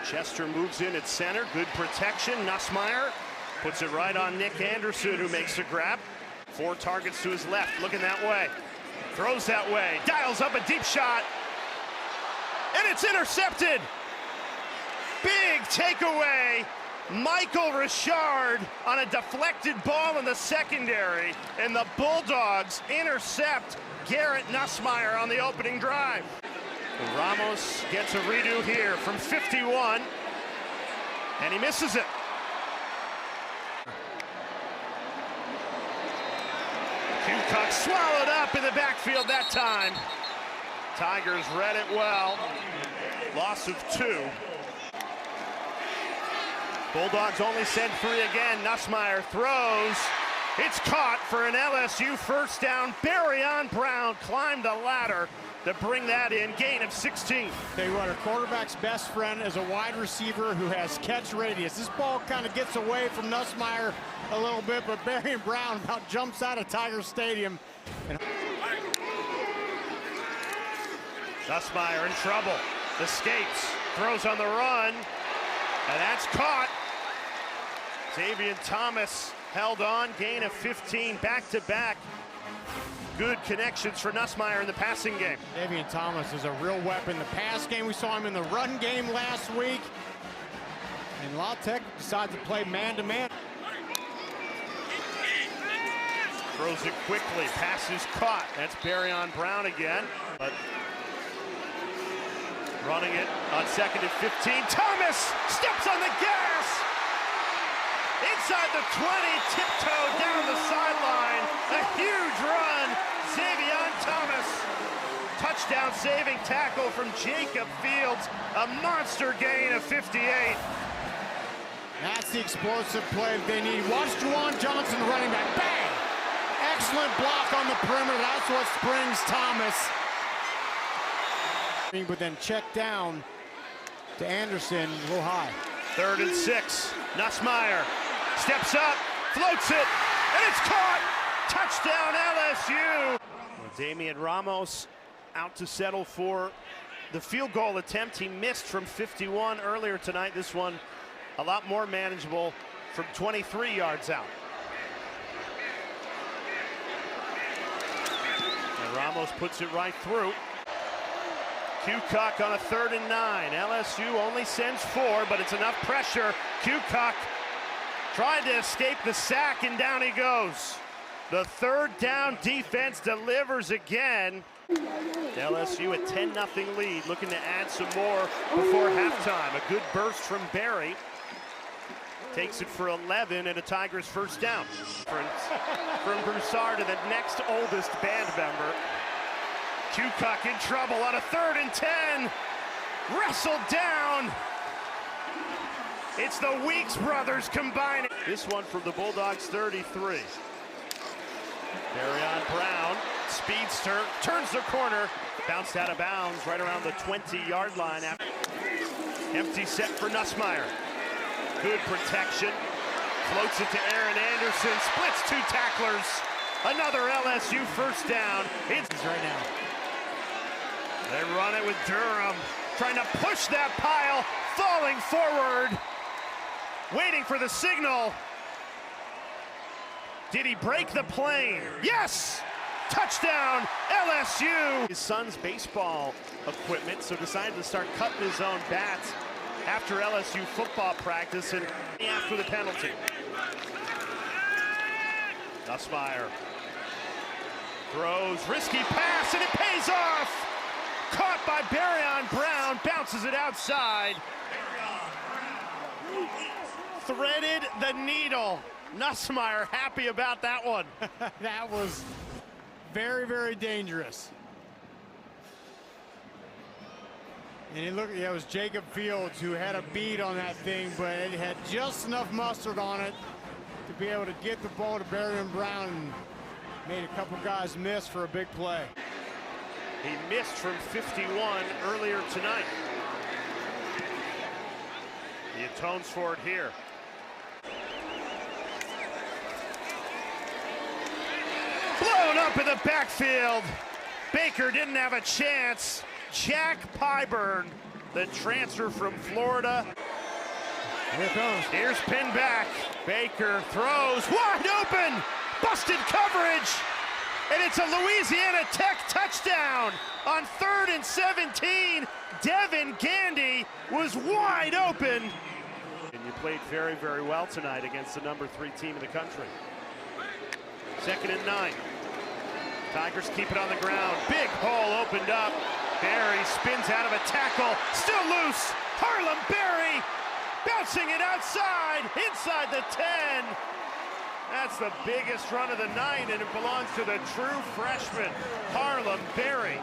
Chester moves in at center, good protection. Nussmeier puts it right on Nick Anderson, who makes the grab. 4 targets to his left, looking that way. Throws that way, dials up a deep shot, and it's intercepted. Big takeaway. Michael Richard on a deflected ball in the secondary, and the Bulldogs intercept Garrett Nussmeier on the opening drive. Ramos gets a redo here from 51, and he misses it. Cucock swallowed up in the backfield that time. Tigers read it well. Loss of 2. Bulldogs only send 3 again. Nussmeier throws. It's caught for an LSU first down. Barrion Brown climbed the ladder to bring that in. Gain of 16. Tell you what, a quarterback's best friend is a wide receiver who has catch radius. This ball kind of gets away from Nussmeier a little bit, but Barrion Brown about jumps out of Tiger Stadium. Nussmeier in trouble. Escapes. Throws on the run. And that's caught. Xavier Thomas held on. Gain of 15. Back-to-back. Good connections for Nussmeier in the passing game. Xavier Thomas is a real weapon. The pass game, we saw him in the run game last week. And La Tech decides to play man-to-man. Throws it quickly. Pass is caught. That's Barrion Brown again. But running it on 2nd and 15. Thomas steps on the gas. Inside the 20, tiptoe down the sideline. A huge run. Xavier Thomas. Touchdown saving tackle from Jacob Fields. A monster gain of 58. That's the explosive play that they need. Watch Juwan Johnson, the running back. Bang! Excellent block on the perimeter. That's what springs Thomas. But then check down to Anderson, a little high. 3rd and 6. Nussmeier steps up, floats it, and it's caught. Touchdown LSU. Damian Ramos out to settle for the field goal attempt. He missed from 51 earlier tonight. This one a lot more manageable from 23 yards out. And Ramos puts it right through. Cucock on a 3rd and 9. LSU only sends 4, but it's enough pressure. Cucock tried to escape the sack, and down he goes. The 3rd down defense delivers again. LSU a 10-0 lead, looking to add some more before halftime. A good burst from Barry. Takes it for 11 and a Tigers first down. From Broussard to the next oldest band member. Cucock in trouble on a 3rd and 10. Wrestled down. It's the Weeks brothers combining. This one from the Bulldogs 33. Barrion Brown, speedster, turns the corner. Bounced out of bounds right around the 20-yard line. Empty set for Nussmeier. Good protection. Floats it to Aaron Anderson. Splits 2 tacklers. Another LSU first down. It's right now. They run it with Durham, trying to push that pile, falling forward, waiting for the signal. Did he break the plane? Yes! Touchdown, LSU! His son's baseball equipment, so decided to start cutting his own bats after LSU football practice and after the penalty. Nussmeier throws, risky pass, and it pays off! Caught by Barrion Brown, bounces it outside. Threaded the needle. Nussmeier happy about that one. That was very, very dangerous. And you look, it was Jacob Fields who had a bead on that thing, but it had just enough mustard on it to be able to get the ball to Barrion Brown and made a couple guys miss for a big play. He missed from 51 earlier tonight. He atones for it here. Blown up in the backfield. Baker didn't have a chance. Jack Pyburn the transfer from Florida. Here it comes. Here's pin back. Baker throws wide open. Busted coverage. And it's a Louisiana Tech touchdown on 3rd and 17. Devin Gandy was wide open. And you played very, very well tonight against the number 3 team in the country. 2nd and 9. Tigers keep it on the ground. Big hole opened up. Berry spins out of a tackle. Still loose. Harlem Berry bouncing it outside, inside the 10. That's the biggest run of the night, and it belongs to the true freshman, Harlem Berry.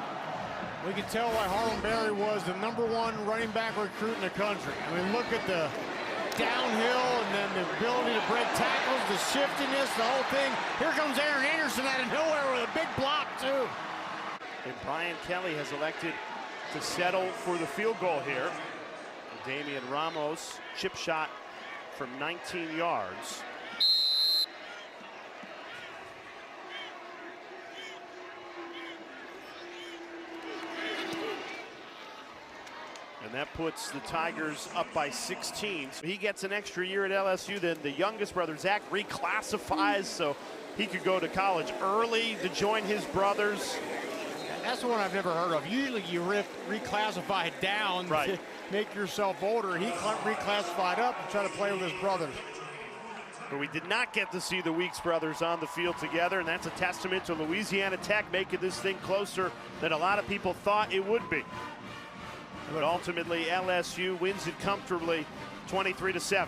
We can tell why Harlem Berry was the #1 running back recruit in the country. I mean, look at the downhill and then the ability to break tackles, the shiftiness, the whole thing. Here comes Aaron Anderson out of nowhere with a big block, too. And Brian Kelly has elected to settle for the field goal here. Damian Ramos, chip shot from 19 yards. And that puts the Tigers up by 16. So he gets an extra year at LSU. Then the youngest brother, Zach, reclassifies, so he could go to college early to join his brothers. That's the one I've never heard of. Usually you reclassify down right. to make yourself older. He reclassified up and tried to play with his brothers. But we did not get to see the Weeks brothers on the field together, and that's a testament to Louisiana Tech making this thing closer than a lot of people thought it would be. But ultimately, LSU wins it comfortably, 23-7.